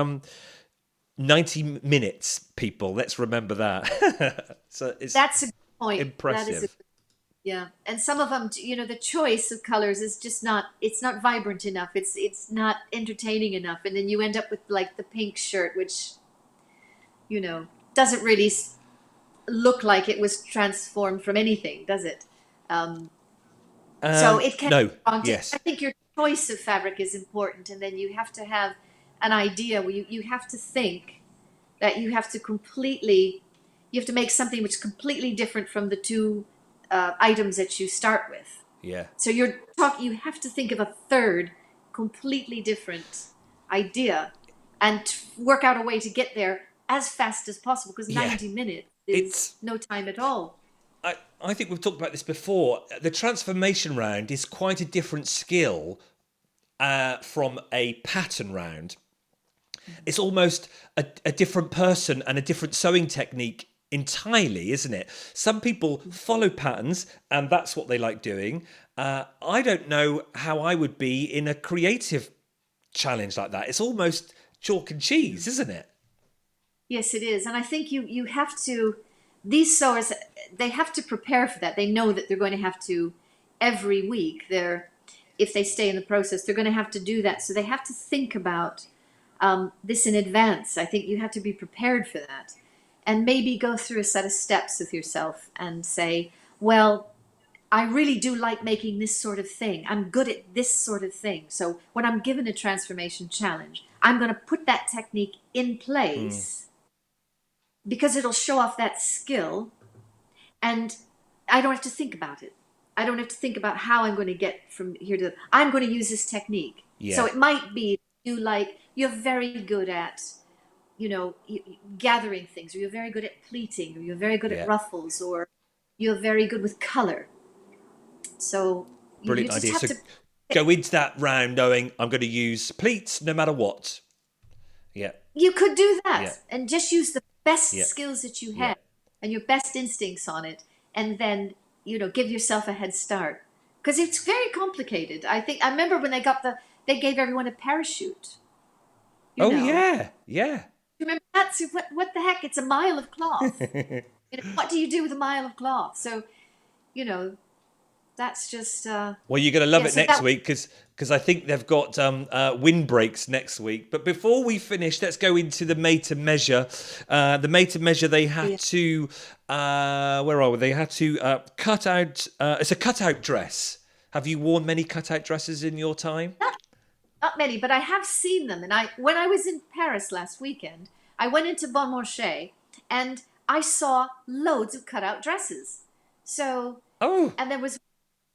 90 minutes, people, let's remember that. So it's that's a good point. That is a impressive. Yeah, and some of them, the choice of colors is just not. It's not vibrant enough. It's not entertaining enough, and then you end up with like the pink shirt, which doesn't really look like it was transformed from anything, does it? Um, so it can No, be wrong. I yes, think your choice of fabric is important, and then you have to have an idea where you have to think that you have to make something which is completely different from the two items that you start with. yeah, So you have to think of a third completely different idea and work out a way to get there as fast as possible because yeah. 90 minutes is It's no time at all. I think we've talked about this before. The transformation round is quite a different skill from a pattern round. It's almost a different person and a different sewing technique entirely, isn't it? Some people follow patterns and that's what they like doing. I don't know how I would be in a creative challenge like that. It's almost chalk and cheese, isn't it? Yes, it is. And I think you have to, these sewers, they have to prepare for that. They know that they're going to have to every week. If they stay in the process, they're going to have to do that. So they have to think about this in advance. I think you have to be prepared for that and maybe go through a set of steps with yourself and say, well, I really do like making this sort of thing. I'm good at this sort of thing. So when I'm given a transformation challenge, I'm going to put that technique in place because it'll show off that skill, and I don't have to think about it. I don't have to think about how I'm going to get from here to. I'm going to use this technique. So Yeah, it might be you're very good at gathering things, or you're very good at pleating, or you're very good at yeah. ruffles, or you're very good with color. So you Brilliant just idea. have So to. go into that round knowing I'm going to use pleats no matter what. Yeah, You could do yeah, that and just use the best yeah, skills that you yeah. have and your best instincts on it, and then give yourself a head start, because it's very complicated. I remember when they gave everyone a parachute. You Oh know, yeah, yeah. remember that? So what the heck? It's a mile of cloth. What do you do with a mile of cloth? So you know that's just Well, you're going to love yeah. it So next that week because I think they've got windbreaks next week. But before we finish, let's go into the made to measure. The made to measure, they had yeah, to where are we? They had to cut out. It's a cutout dress. Have you worn many cutout dresses in your time? not many, but I have seen them. And when I was in Paris last weekend, I went into Bon Marché and I saw loads of cutout dresses. So, Oh, and there was,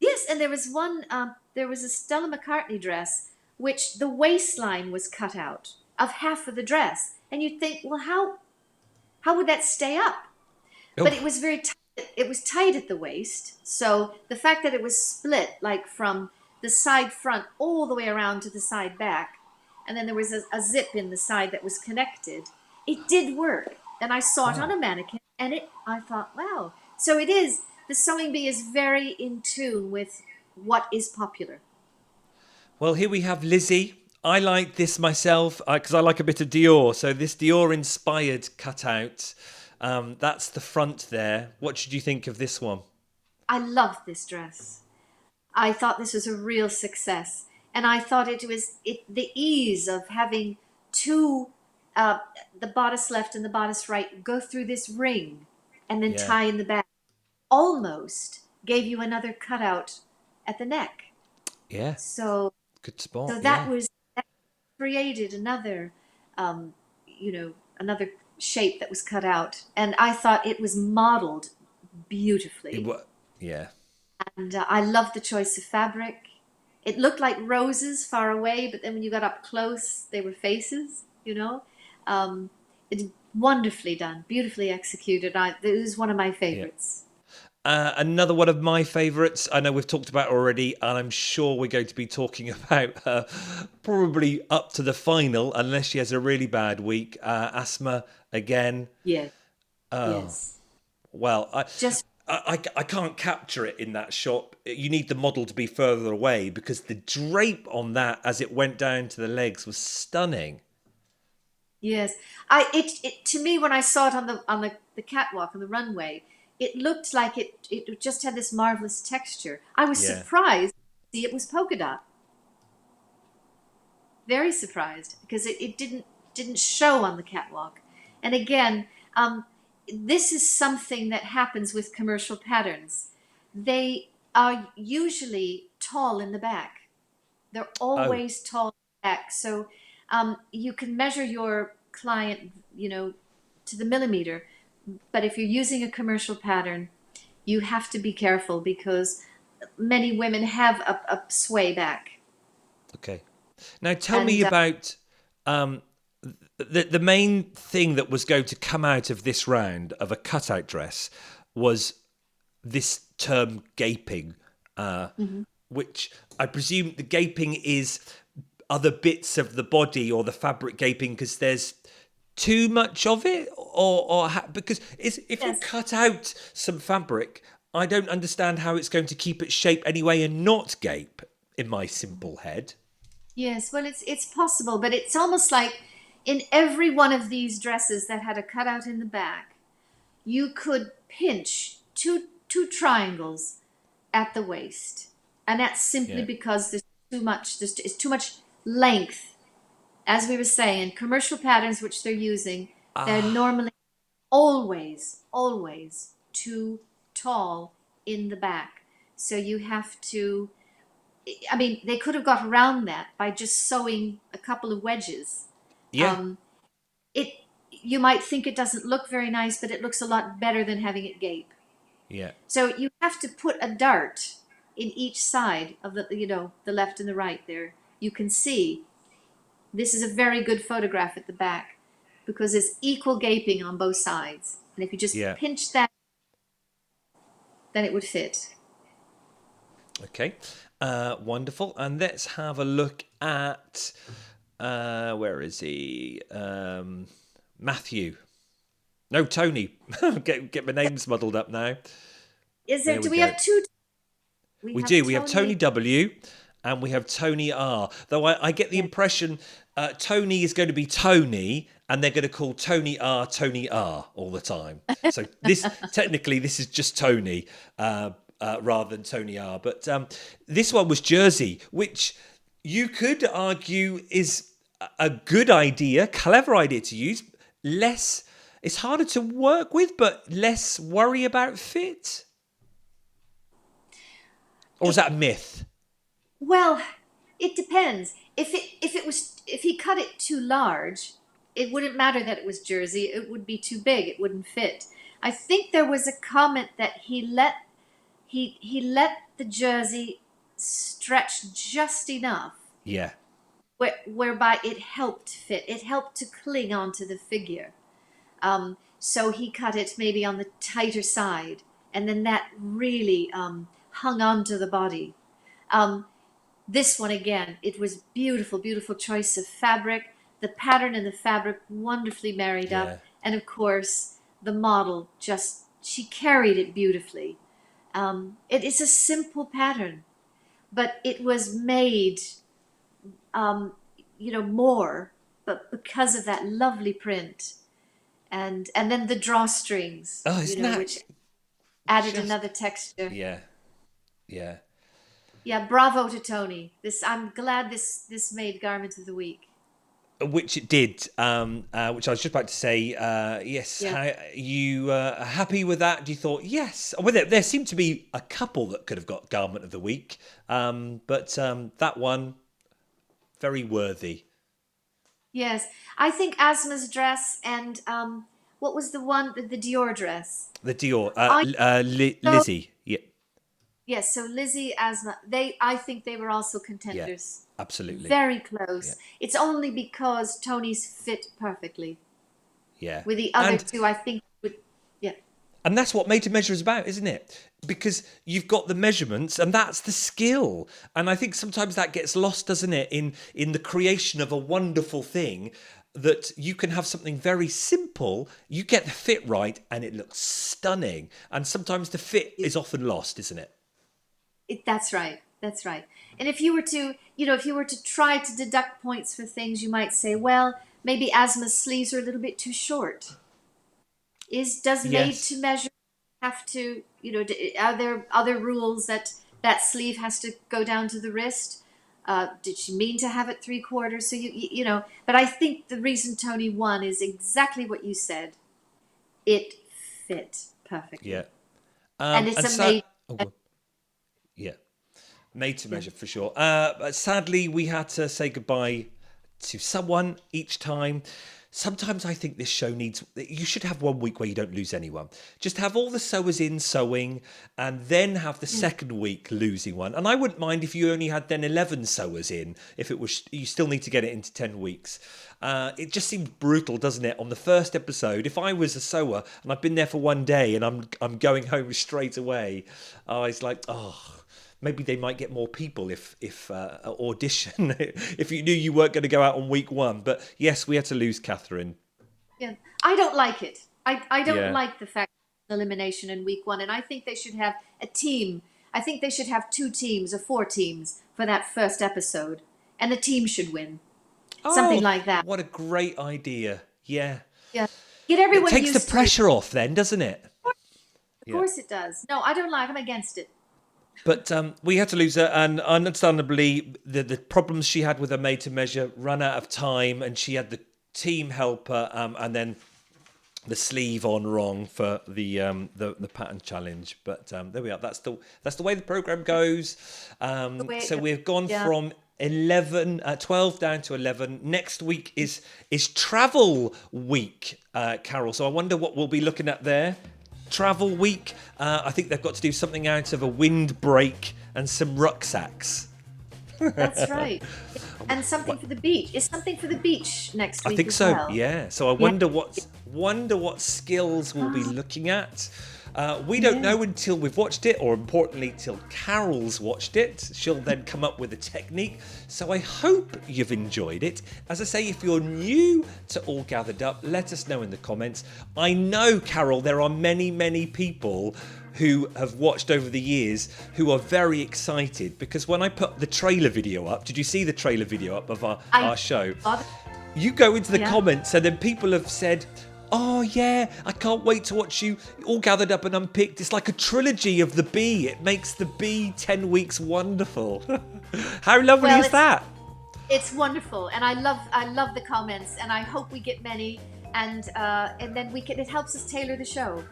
yes, and there was one, there was a Stella McCartney dress, which the waistline was cut out of half of the dress. And you'd think, well, how would that stay up? But it oh, was very tight. It was tight at the waist. So the fact that it was split, like from the side front all the way around to the side back, and then there was a zip in the side that was connected, it did work. And I saw it on wow. a mannequin, and I thought, wow. So it is, the sewing bee is very in tune with what is popular. Well, here we have Lizzie. I like this myself because I like a bit of Dior. So this Dior inspired cutout. That's the front there. What did you think of this one? I loved this dress. I thought this was a real success, and I thought the ease of having two, uh, the bodice left and the bodice right, go through this ring, and then Yeah, tie in the back, almost gave you another cutout at the neck. yeah, So, good spot. so Yeah, that created um, another shape that was cut out, and I thought it was modeled it beautifully. was. Yeah. And I loved the choice of fabric. It looked like roses far away, but then when you got up close, they were faces. Um, it's wonderfully done, beautifully executed. It was one of my Yeah. favorites. Another one of my favourites, I know we've talked about already, and I'm sure we're going to be talking about her probably up to the final, unless she has a really bad week. Asthma again. Yes, Oh, yes. well, Just, I can't capture it in that shot. You need the model to be further away because the drape on that as it went down to the legs was stunning. yes. It to me, when I saw it on the catwalk, on the runway, it looked like it just had this marvelous texture. I was Yeah. surprised to see it was polka dot. Very surprised because it didn't show on the catwalk. And again, this is something that happens with commercial patterns. They are usually tall in the back. They're Oh, always tall in the back. So you can measure your client, to the millimeter. But if you're using a commercial pattern, you have to be careful because many women have a sway back. okay. Now tell me And about um, the main thing that was going to come out of this round of a cutout dress was this term gaping, Mhm. which I presume the gaping is other bits of the body or the fabric gaping because there's too much of it, because if you Yes. cut out some fabric, I don't understand how it's going to keep its shape anyway and not gape in my simple head. Yes, well, it's possible, but it's almost like in every one of these dresses that had a cutout in the back, you could pinch two triangles at the waist, and that's simply Yeah. because there's too much. There's too much length, as we were saying. Commercial patterns which they're using, they're Ah, normally always too tall in the back. So you have to. I mean, they could have got around that by just sewing a couple of wedges. yeah. Um, it you might think it doesn't look very nice, but it looks a lot better than having it gape. Yeah. So you have to put a dart in each side of the left and the right there. You can see this is a very good photograph at the back because it's equal gaping on both sides. And if you just Yeah. pinch that, then it would fit. Okay. Wonderful. And let's have a look at where is he? Matthew. No, Tony. get my names muddled up now. Is there? There Do we we go. have two? We do. We have Tony W. and we have Tony R. Though I get the impression Tony is going to be Tony, and they're going to call Tony R all the time. So this technically this is just Tony rather than Tony R. But this one was Jersey, which you could argue is a good idea, clever idea to use. Less, it's harder to work with, but less worry about fit. Or is that a myth? Well, it depends. If he cut it too large, it wouldn't matter that it was jersey. It would be too big. It wouldn't fit. I think there was a comment that he let the jersey stretch just enough. Yeah. Whereby it helped fit. It helped to cling onto the figure. So he cut it maybe on the tighter side, and then that really hung onto the body. This one again, it was beautiful, beautiful choice of fabric. The pattern and the fabric wonderfully married up, and of course the model she carried it beautifully. It is a simple pattern, but it was made, more, but because of that lovely print, and then the drawstrings, which added another texture. Yeah, yeah. Yeah, bravo to Tony. I'm glad this made Garment of the Week. Which it did. Which I was just about to say. Yes. Yeah. You are happy with that? You thought yes. Well, there seemed to be a couple that could have got Garment of the Week, but that one very worthy. Yes, I think Asma's dress and what was the one the Dior dress? The Dior, So, Lizzie. Yeah. yes, so Lizzie, Asma, I think they were also contenders. Yeah, absolutely. Very close. Yeah. It's only because Tony's fit perfectly. Yeah. With the other two, I think yeah. And that's what made to measure is about, isn't it? Because you've got the measurements and that's the skill. And I think sometimes that gets lost, doesn't it, in the creation of a wonderful thing, that you can have something very simple, you get the fit right and it looks stunning. And sometimes the fit is often lost, isn't it? That's right. That's right. And if you were to try to deduct points for things, you might say, well, maybe Asma's sleeves are a little bit too short. Does made to measure have to, are there other rules that sleeve has to go down to the wrist? Did she mean to have it 3/4? So but I think the reason Tony won is exactly what you said. It fit perfectly. Yeah. And it's amazing. Yeah. Made to measure for sure. But sadly, we had to say goodbye to someone each time. Sometimes I think this show you should have 1 week where you don't lose anyone. Just have all the sewers in sewing and then have the second week losing one. And I wouldn't mind if you only had then 11 sewers in, if it was, you still need to get it into 10 weeks. It just seems brutal, doesn't it? On the first episode, if I was a sewer and I've been there for 1 day and I'm going home straight away, it's like, maybe they might get more people if audition, if you knew you weren't going to go out on week 1. But yes, we had to lose Catherine. Yeah, I don't like it. I don't like the fact of elimination in week 1. And I think they should have a team. I think they should have 2 teams or 4 teams for that first episode. And the team should win. Something like that. What a great idea. Yeah. Yeah. Get everyone used to it. It takes the pressure off then, doesn't it? Of course it does. No, I don't like it. I'm against it. But we had to lose her, and understandably, the problems she had with her made to measure ran out of time, and she had the team help her, and then the sleeve on wrong for the pattern challenge. But there we are. That's the way the program goes. So we've gone from 12 down to 11. Next week is travel week, Carol. So I wonder what we'll be looking at there. Travel week. I think they've got to do something out of a windbreak and some rucksacks. That's right. And something for the beach. Is something for the beach next week? I think as so. well? Yeah. So I wonder what skills we'll be looking at. We don't know until we've watched it, or importantly, till Carol's watched it. She'll then come up with a technique. So I hope you've enjoyed it. As I say, if you're new to All Gathered Up, let us know in the comments. I know, Carol, there are many, many people who have watched over the years who are very excited, because when I put the trailer video up, did you see the trailer video up of our show? You go into the comments and then people have said, oh yeah, I can't wait to watch you All Gathered Up and Unpicked. It's like a trilogy of the bee. It makes the bee 10 weeks wonderful. How lovely is that? It's wonderful, and I love the comments, and I hope we get many, and then it helps us tailor the show.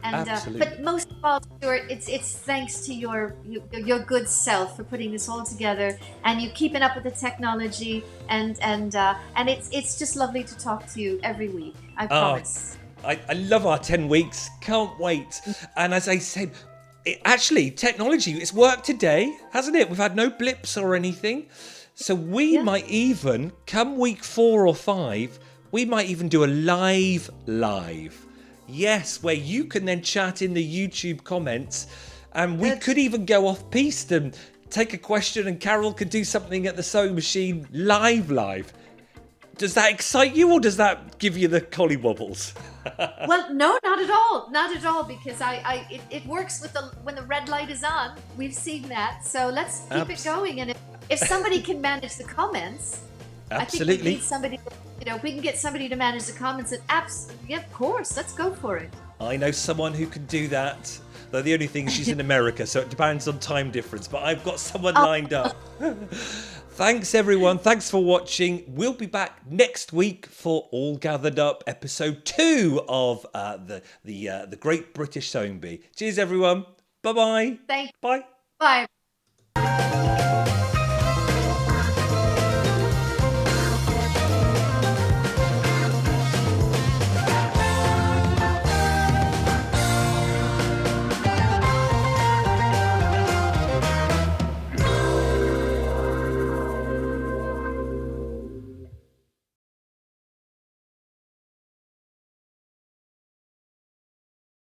And but most of all, Stuart, it's thanks to your good self for putting this all together, and you keeping up with the technology, and it's just lovely to talk to you every week. I promise. I love our 10 weeks. Can't wait. And as I said, technology, it's worked today, hasn't it? We've had no blips or anything. So we might even, come week 4 or 5, we might even do a live. Yes, where you can then chat in the YouTube comments, and we could even go off piste and take a question, and Carol could do something at the sewing machine live. Does that excite you, or does that give you the collywobbles? Well, no, not at all, because it works with when the red light is on. We've seen that, so let's keep it going. And if somebody can manage the comments, absolutely. I think we need somebody. If we can get somebody to manage the comments, and of course, let's go for it. I know someone who can do that. Though the only thing is she's in America, so it depends on time difference. But I've got someone lined up. Thanks, everyone. Thanks for watching. We'll be back next week for All Gathered Up, episode 2 of the Great British Sewing Bee. Cheers, everyone. Bye-bye. Thanks. Bye. Bye.